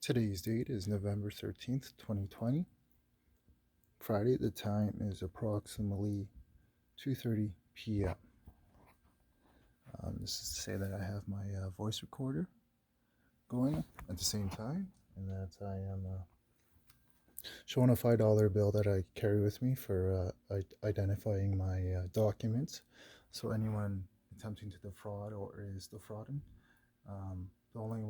Today's date is November 13th, 2020. Friday, the time is approximately 2:30 p.m. This is to say that I have my voice recorder going at the same time, and that I am showing a $5 bill that I carry with me for identifying my documents. So anyone attempting to defraud or is defrauding, the only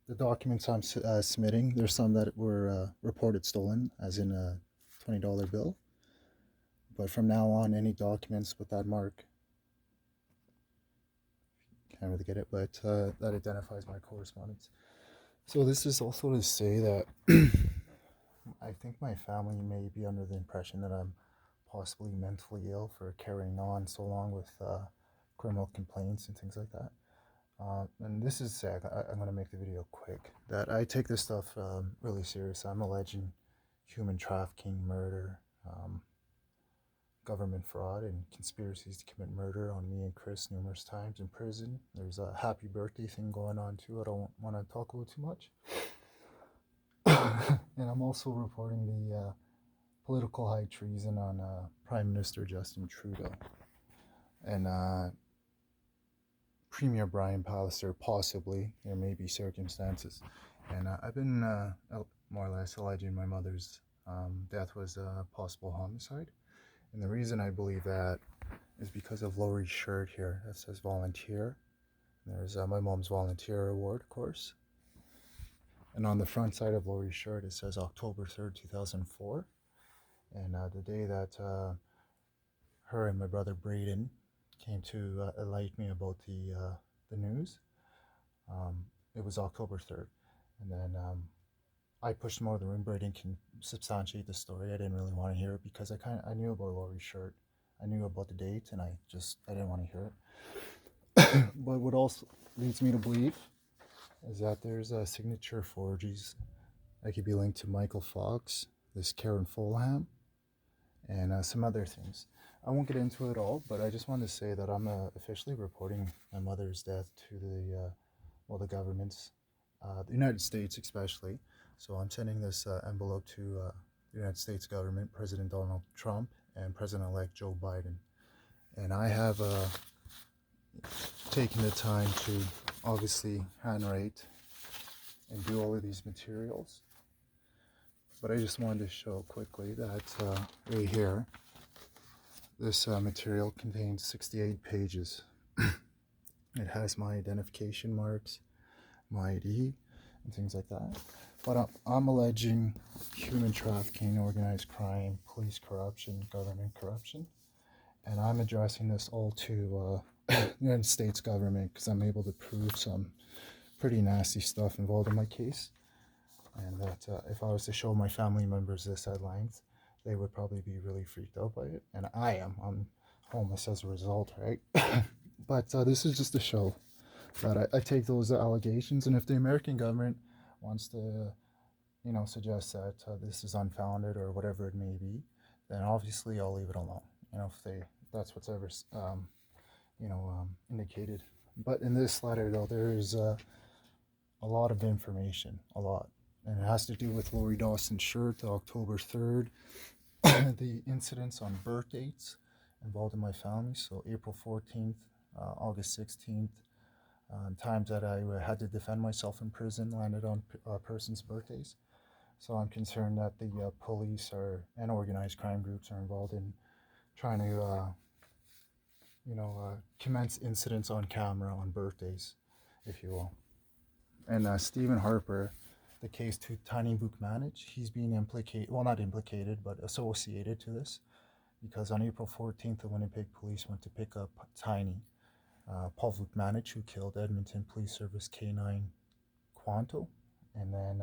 the documents I'm submitting, there's some that were reported stolen, as in a $20 bill. But from now on, any documents with that mark, can't really get it, but that identifies my correspondence. So this is also to say that I think my family may be under the impression that I'm possibly mentally ill for carrying on so long with criminal complaints and things like that. And this is sad. I'm going to make the video quick. That I take this stuff really serious. I'm alleging human trafficking, murder, government fraud, and conspiracies to commit murder on me and Chris numerous times in prison. There's a happy birthday thing going on too. I don't want to talk about too much. And I'm also reporting the political high treason on Prime Minister Justin Trudeau and Premier Brian Pallister, possibly. There may be circumstances. And I've been more or less alleging my mother's death was a possible homicide. And the reason I believe that is because of Lori's shirt here that says volunteer. There's my mom's volunteer award, of course. And on the front side of Lori's shirt, it says October 3rd, 2004. And the day that her and my brother Braden came to enlighten me about the news, it was October 3rd. And then I pushed more of the room. Braden can substantiate the story. I didn't really want to hear it because I knew about Lori's shirt. I knew about the date, and I didn't want to hear it. But what also leads me to believe is that there's signature forgeries that could be linked to Michael Fox, this Karen Fulham, and some other things. I won't get into it all, but I just wanted to say that I'm officially reporting my mother's death to the governments, the United States especially. So I'm sending this envelope to the United States government, President Donald Trump, and President-elect Joe Biden. And I have taken the time to obviously handwrite and do all of these materials. But I just wanted to show quickly that right here, this material contains 68 pages. It has my identification marks, my ID, and things like that. But I'm alleging human trafficking, organized crime, police corruption, government corruption. And I'm addressing this all to the United States government because I'm able to prove some pretty nasty stuff involved in my case. And that if I was to show my family members this at length, they would probably be really freaked out by it. And I'm homeless as a result, right? But this is just to show that I take those allegations, and if the American government wants to, suggest that this is unfounded or whatever it may be, then obviously I'll leave it alone. If that's what's ever, indicated. But in this letter, though, there is a lot of information, a lot. And it has to do with Lori Dawson's shirt, October 3rd, the incidents on birth dates involved in my family, so April 14th, August 16th, times that I had to defend myself in prison landed on persons' birthdays. So I'm concerned that the police and organized crime groups are involved in trying to, commence incidents on camera on birthdays, if you will. And Stephen Harper, the case to Tiny Vukmanic, he's being implicated, well, not implicated, but associated to this, because on April 14th, the Winnipeg police went to pick up Tiny, Paul Vukmanic, who killed Edmonton Police Service K9 Quanto, and then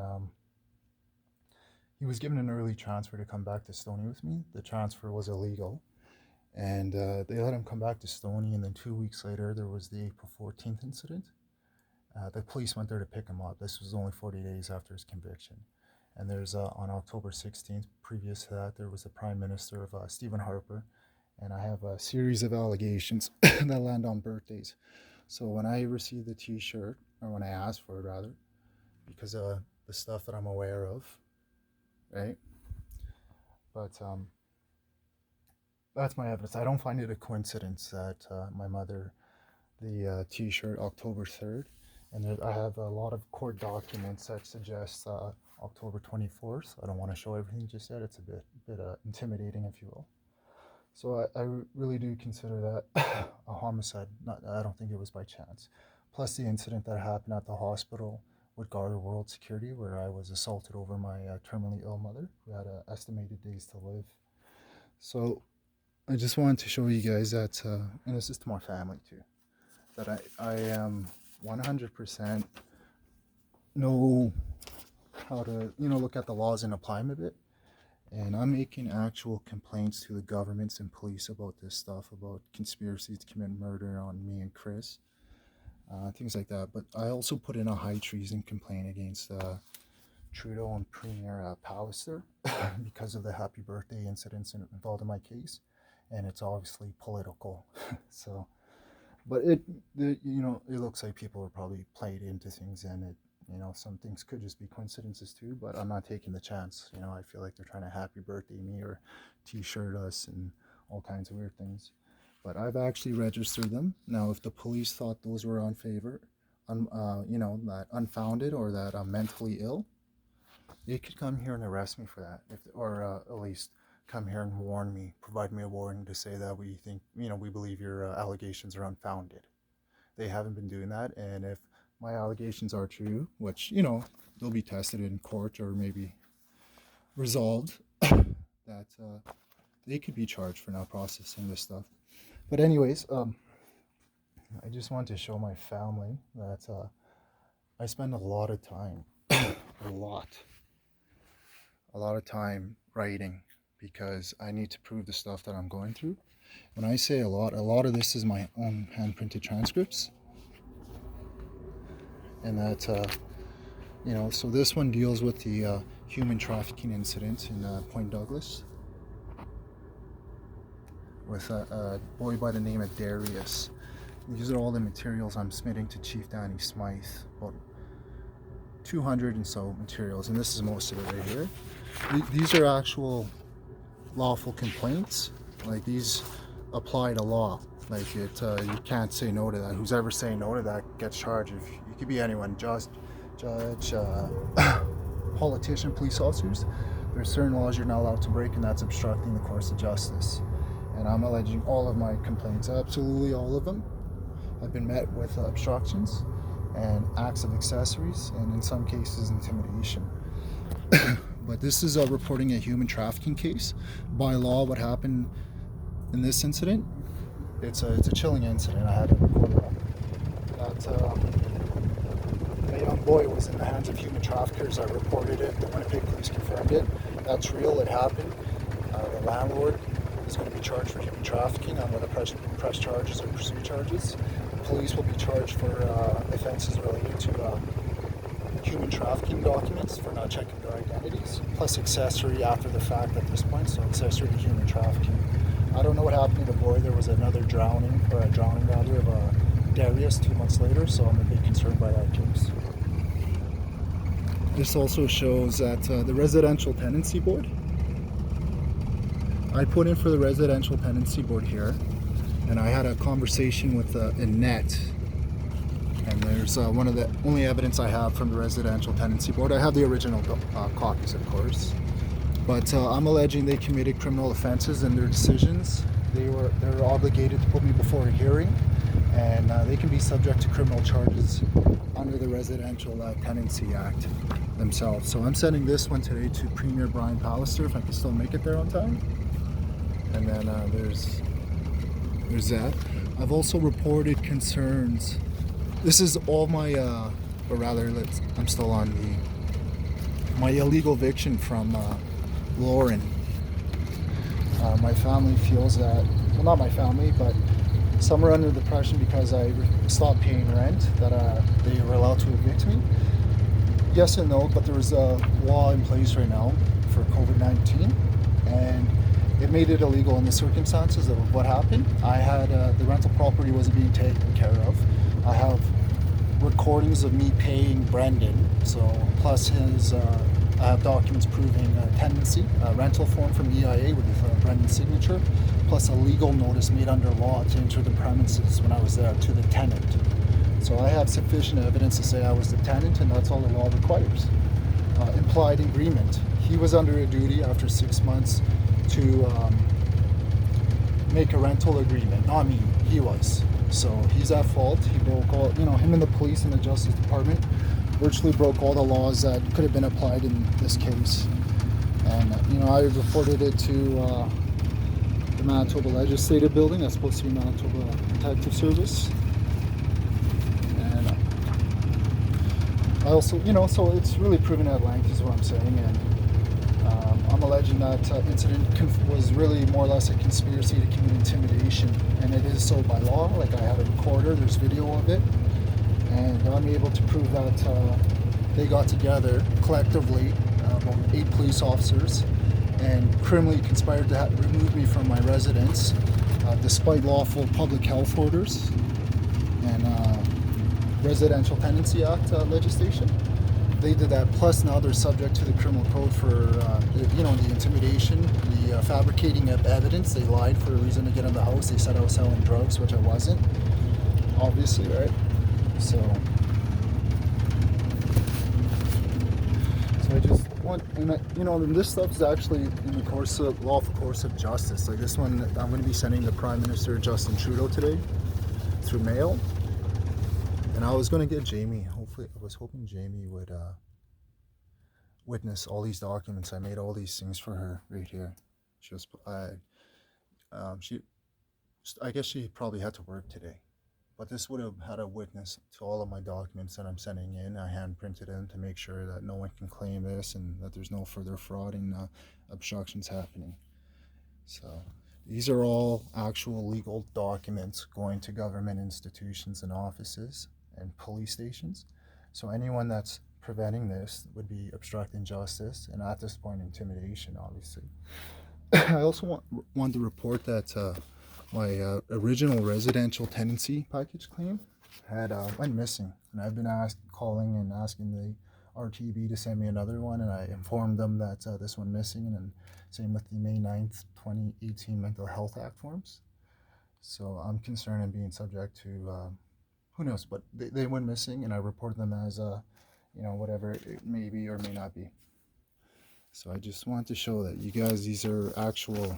he was given an early transfer to come back to Stoney with me. The transfer was illegal, and they let him come back to Stoney, and then 2 weeks later, there was the April 14th incident. The police went there to pick him up. This was only 40 days after his conviction. And there's on October 16th, previous to that, there was the Prime Minister of Stephen Harper. And I have a series of allegations that land on birthdays. So when I received the t-shirt, or when I asked for it rather, because the stuff that I'm aware of, right? But that's my evidence. I don't find it a coincidence that my mother, the T-shirt October 3rd, and I have a lot of court documents that suggest October 24th. I don't want to show everything just yet. It's a bit intimidating, if you will. So I really do consider that a homicide. I don't think it was by chance. Plus the incident that happened at the hospital with Garter World Security, where I was assaulted over my terminally ill mother, who had estimated days to live. So I just wanted to show you guys that, and this is to my family too, that I am 100% know how to, look at the laws and apply them a bit. And I'm making actual complaints to the governments and police about this stuff, about conspiracies to commit murder on me and Chris, things like that. But I also put in a high treason complaint against Trudeau and Premier Pallister because of the happy birthday incidents involved in my case. And it's obviously political. So, but it looks like people are probably played into things, and some things could just be coincidences too, but I'm not taking the chance. I feel like they're trying to happy birthday me or t-shirt us and all kinds of weird things. But I've actually registered them. Now, if the police thought those were that unfounded or that I'm mentally ill, they could come here and arrest me for that, or at least come here and warn me, provide me a warning to say that we think, we believe your allegations are unfounded. They haven't been doing that, and if my allegations are true, which, they'll be tested in court or maybe resolved, that they could be charged for not processing this stuff. But anyways, I just want to show my family that I spend a lot of time, a lot of time writing, because I need to prove the stuff that I'm going through. When I say a lot of this is my own hand-printed transcripts. And that, so this one deals with the human trafficking incident in Point Douglas with a boy by the name of Darius. These are all the materials I'm submitting to Chief Danny Smythe, about 200 and so materials, and this is most of it right here. These are actual lawful complaints. Like, these apply to law. Like, you can't say no to that. Who's ever saying no to that gets charged. It could be anyone, judge, politician, police officers. There's certain laws you're not allowed to break, and that's obstructing the course of justice. And I'm alleging all of my complaints, absolutely all of them, have been met with obstructions and acts of accessories, and in some cases intimidation. But this is reporting a human trafficking case. By law, what happened in this incident, it's a chilling incident. I had to record that a young boy was in the hands of human traffickers. I reported it. The Winnipeg police confirmed it. That's real. It happened. The landlord is going to be charged for human trafficking on whether press charges or pursuit charges. The police will be charged for offenses related to human trafficking documents for not checking their identities, plus accessory after the fact at this point, so accessory to human trafficking. I don't know what happened to the boy. There was another drowning rather, of Darius 2 months later, so I'm a bit concerned by that case. This also shows that the Residential Tenancy Board, I put in for the Residential Tenancy Board here, and I had a conversation with Annette, and there's one of the only evidence I have from the Residential Tenancy Board. I have the original copies, of course, but I'm alleging they committed criminal offenses in their decisions. They're obligated to put me before a hearing, and they can be subject to criminal charges under the Residential Tenancy Act themselves. So I'm sending this one today to Premier Brian Pallister, if I can still make it there on time. And then there's that. I've also reported concerns. This is all my, I'm still on my illegal eviction from Lauren. My family feels that, well, not my family, but some are under the impression because I stopped paying rent that they were allowed to evict me. Yes and no, but there was a law in place right now for COVID-19, and it made it illegal in the circumstances of what happened. I had the rental property wasn't being taken care of. I have recordings of me paying Brendan, so plus I have documents proving tenancy, a rental form from EIA with Brendan's signature, plus a legal notice made under law to enter the premises when I was there to the tenant. So I have sufficient evidence to say I was the tenant, and that's all the law requires. Implied agreement. He was under a duty after 6 months to make a rental agreement, not me, he was. So he's at fault. He broke all, him and the police and the Justice Department virtually broke all the laws that could have been applied in this case. And, I reported it to the Manitoba Legislative Building. That's supposed to be Manitoba Protective Service. And I also, so it's really proven at length is what I'm saying. And I'm alleging that incident was really more or less a conspiracy to commit intimidation, and it is so by law. Like, I have a recorder, there's video of it, and I'm able to prove that they got together collectively, about 8 police officers, and criminally conspired to remove me from my residence, despite lawful public health orders and Residential Tenancy Act legislation. They did that, plus now they're subject to the criminal code for the intimidation, the fabricating of evidence. They lied for a reason to get in the house. They said I was selling drugs, which I wasn't, obviously, right? So I just want, and this stuff is actually in the lawful course of justice. Like this one, I'm going to be sending the Prime Minister Justin Trudeau today through mail. And I was going to get Jamie, I was hoping Jamie would witness all these documents. I made all these things for her right here. I guess she probably had to work today. But this would have had a witness to all of my documents that I'm sending in. I hand printed in to make sure that no one can claim this and that there's no further fraud and obstructions happening. So these are all actual legal documents going to government institutions and offices and police stations. So anyone that's preventing this would be obstructing justice, and at this point, intimidation, obviously. I also want to report that my original residential tenancy package claim went missing, and I've been calling and asking the RTB to send me another one, and I informed them that this one missing, and then same with the May 9th, 2018 Mental Health Act forms. So I'm concerned I'm being subject to who knows, but they went missing, and I reported them as whatever it may be or may not be. So I just want to show that you guys, these are actual,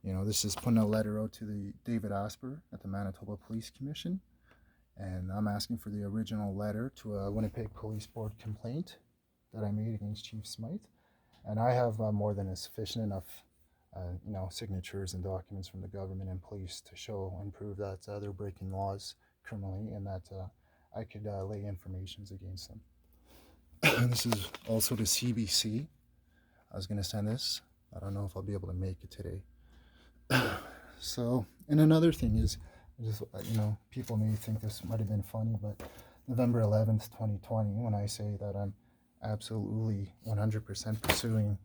this is putting a letter out to the David Asper at the Manitoba Police Commission, and I'm asking for the original letter to a Winnipeg Police Board complaint that I made against Chief Smythe, and I have more than sufficient enough signatures and documents from the government and police to show and prove that they're breaking laws criminally, and that I could lay informations against them. This is also to CBC. I was going to send this. I don't know if I'll be able to make it today. So, and another thing is, just people may think this might have been funny, but November 11th, 2020, when I say that I'm absolutely 100% pursuing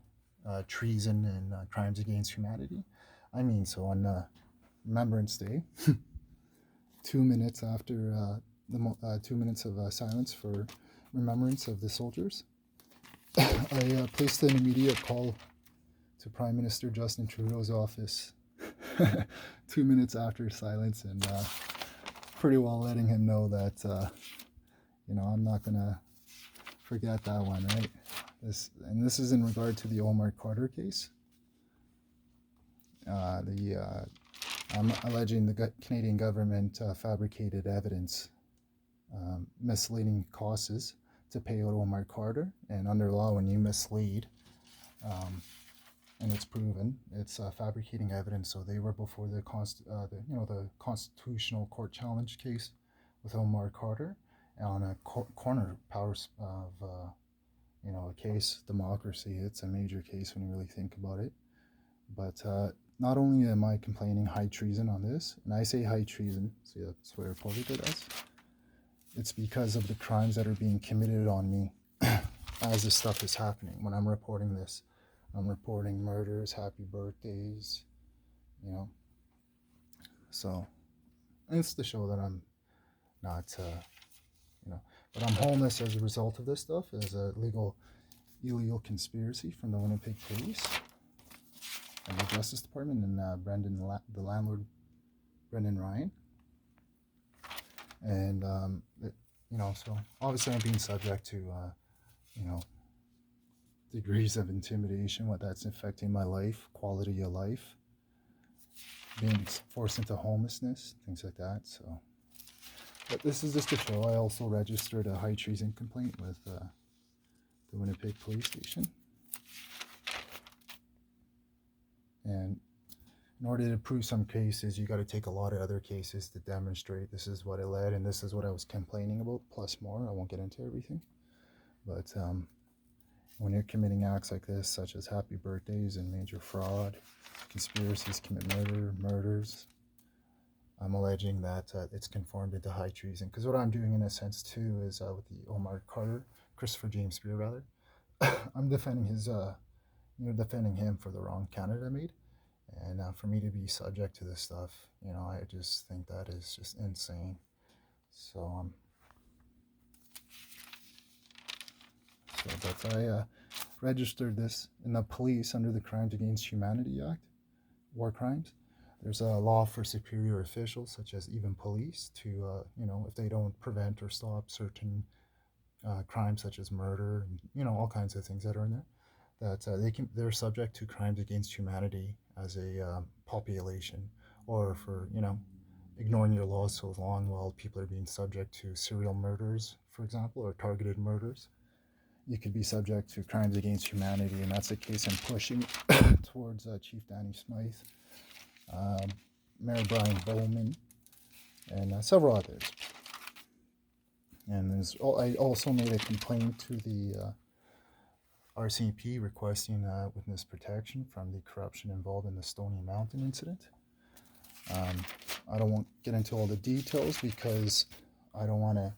treason and crimes against humanity, I mean so on Remembrance Day. 2 minutes after 2 minutes of silence for remembrance of the soldiers, I placed an immediate call to Prime Minister Justin Trudeau's office 2 minutes after silence, and pretty well letting him know that I'm not gonna forget that one, right? This is in regard to the Omar Carter case. I'm alleging the Canadian government fabricated evidence, misleading causes to pay out Omar Carter. And under law, when you mislead, and it's proven, it's fabricating evidence. So they were before the constitutional court challenge case with Omar Carter on a corner powers of a case, democracy. It's a major case when you really think about it. But not only am I complaining high treason on this, and I say high treason, see that's what I reported it as, it's because of the crimes that are being committed on me as this stuff is happening. When I'm reporting this, I'm reporting murders, happy birthdays, So it's to show that I'm not, But I'm homeless as a result of this stuff, as a illegal conspiracy from the Winnipeg Police and the Justice Department and the landlord, Brendan Ryan. And, so obviously I'm being subject to, degrees of intimidation, what that's affecting my life, quality of life, being forced into homelessness, things like that. So, but this is just to show I also registered a high treason complaint with the Winnipeg Police Station. And in order to prove some cases, you got to take a lot of other cases to demonstrate this is what it led and this is what I was complaining about, plus more. I won't get into everything. But when you're committing acts like this, such as happy birthdays and major fraud, conspiracies, commit murders, I'm alleging that it's conformed into high treason. Because what I'm doing in a sense too is with the Omar Carter, Christopher James Spear rather, I'm defending defending him for the wrong Canada made. And for me to be subject to this stuff, I just think that is just insane. So, but I registered this in the police under the Crimes Against Humanity Act, war crimes. There's a law for superior officials, such as even police, to, if they don't prevent or stop certain crimes such as murder, and, all kinds of things that are in there, that they're subject to crimes against humanity as a population, or for ignoring your laws so long while people are being subject to serial murders, for example, or targeted murders. You could be subject to crimes against humanity, and that's the case I'm pushing towards Chief Danny Smythe, Mayor Brian Bowman, and several others. And I also made a complaint to the RCMP requesting witness protection from the corruption involved in the Stony Mountain incident. I don't want to get into all the details because I don't want to,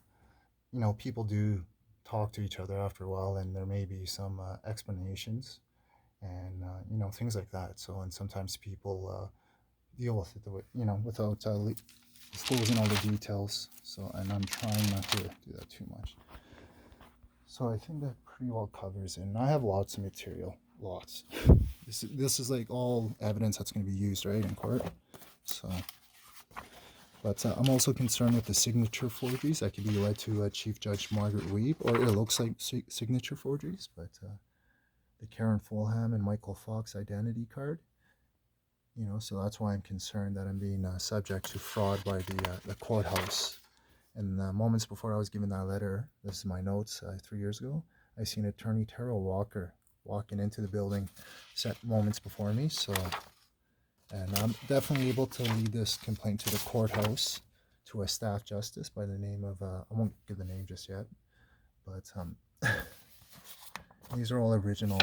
people do talk to each other after a while, and there may be some explanations and, things like that. So, and sometimes people deal with it, without disclosing all the details. So, and I'm trying not to do that too much. So I think that pretty well covers it. And I have lots of material, lots. This is like all evidence that's going to be used, right, in court. So, but I'm also concerned with the signature forgeries that could be led to Chief Judge Margaret Weeb, or it looks like signature forgeries, but the Karen Fulham and Michael Fox identity card. So that's why I'm concerned that I'm being subject to fraud by the courthouse. And moments before I was given that letter, this is my notes 3 years ago, I seen Attorney Terrell Walker walking into the building set moments before me. So, and I'm definitely able to lead this complaint to the courthouse to a staff justice by the name of, I won't give the name just yet, but these are all original,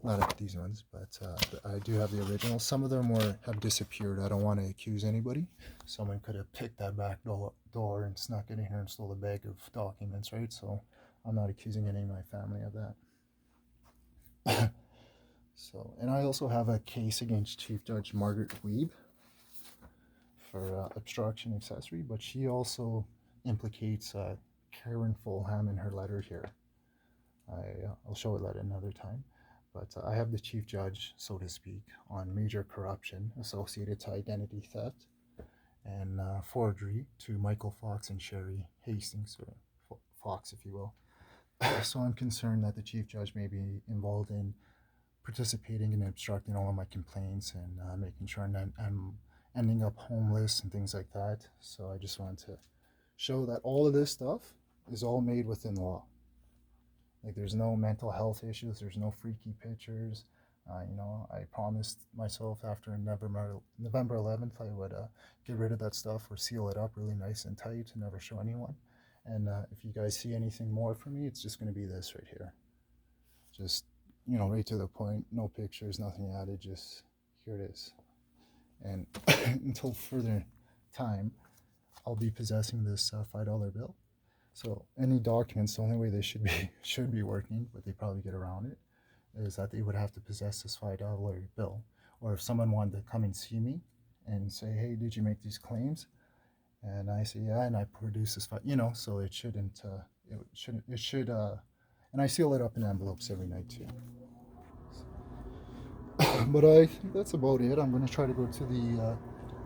not these ones, but I do have the original. Some of them have disappeared. I don't want to accuse anybody. Someone could have picked that back door and snuck it in here and stole a bag of documents, right? So I'm not accusing any of my family of that. So, and I also have a case against Chief Judge Margaret Weeb for obstruction accessory, but she also implicates Karen Fulham in her letter here. I'll show it that another time. But I have the chief judge, so to speak, on major corruption associated to identity theft and forgery to Michael Fox and Sherry Hastings, or Fox, if you will. So I'm concerned that the chief judge may be involved in participating in obstructing all of my complaints and making sure I'm ending up homeless and things like that. So I just want to show that all of this stuff is all made within law. Like, there's no mental health issues, there's no freaky pictures. I promised myself after November 11th I would get rid of that stuff or seal it up really nice and tight to never show anyone. And if you guys see anything more from me, it's just going to be this right here. Just, right to the point, no pictures, nothing added, just here it is. And until further time, I'll be possessing this $5 bill. So any documents, the only way they should be working, but they probably get around it, is that they would have to possess this $5 bill. Or if someone wanted to come and see me and say, hey, did you make these claims? And I say, yeah, and I produce this, so it shouldn't, and I seal it up in envelopes every night too. But I think that's about it. I'm gonna try to go to the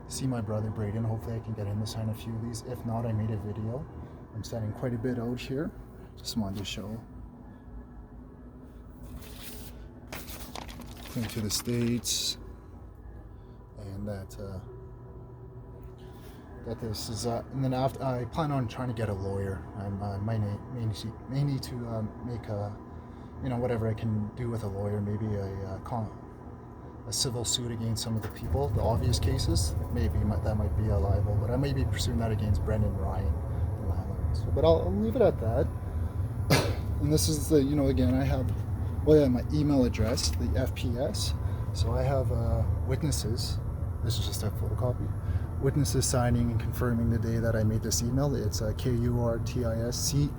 see my brother Braden. Hopefully, I can get him to sign a few of these. If not, I made a video. I'm sending quite a bit out here. Just wanted to show. Going to the States, and that this is, and then after I plan on trying to get a lawyer. I'm mainly to make a, whatever I can do with a lawyer, maybe a civil suit against some of the people, the obvious cases. Maybe that might be a liable, but I may be pursuing that against Brendan Ryan, the landlord. So, but I'll leave it at that. And this is the, again, I have, my email address, the FPS. So I have witnesses. This is just a photocopy. Witnesses signing and confirming the day that I made this email. It's KURTISCAFC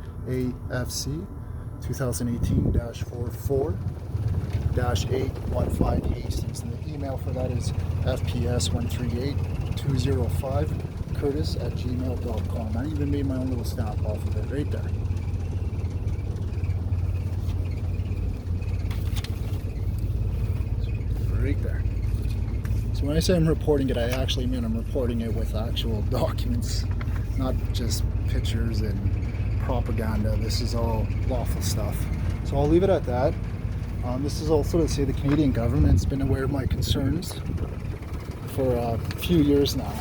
2018-44-815 Hastings. And the email for that is fps138205curtis@gmail.com. I even made my own little stamp off of it right there. Right there. So when I say I'm reporting it, I actually mean I'm reporting it with actual documents, not just pictures and propaganda. This is all lawful stuff. So I'll leave it at that. This is also to say the Canadian government's been aware of my concerns for a few years now.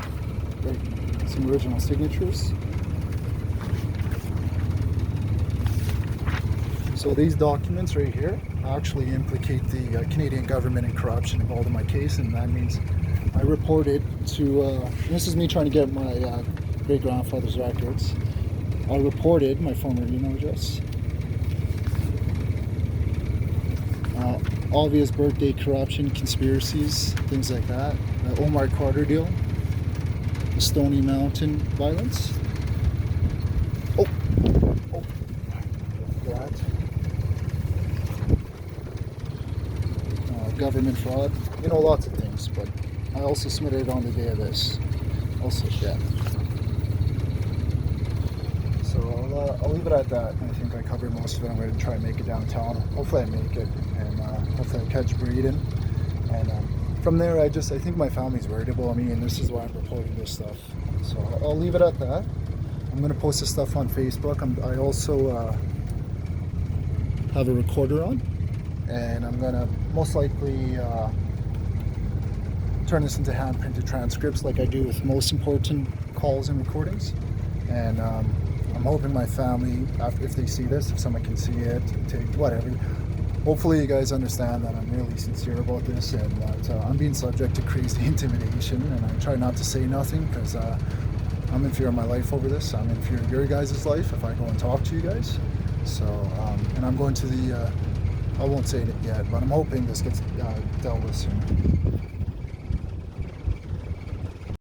Right. Some original signatures. So these documents right here actually implicate the Canadian government in corruption involved in my case, and that means I reported to, this is me trying to get my great-grandfather's records. I reported my former email address, obvious birthday corruption, conspiracies, things like that, the Omar Carter deal, the Stony Mountain violence. Government fraud, lots of things, but I also submitted it on the day of this. Also, yeah. So I'll leave it at that. I think I covered most of it. I'm going to try and make it downtown. Hopefully I make it, and hopefully I catch Braden. And from there, I think my family's worried about me, and this is why I'm reporting this stuff. So I'll leave it at that. I'm going to post this stuff on Facebook. I also have a recorder on. And I'm going to most likely turn this into hand-printed transcripts like I do with most important calls and recordings. And I'm hoping my family, if they see this, if someone can see it, take whatever. Hopefully you guys understand that I'm really sincere about this, and that I'm being subject to crazy intimidation, and I try not to say nothing because I'm in fear of my life over this. I'm in fear of your guys' life if I go and talk to you guys. So, and I'm going to the... I won't say it yet, but I'm hoping this gets dealt with soon.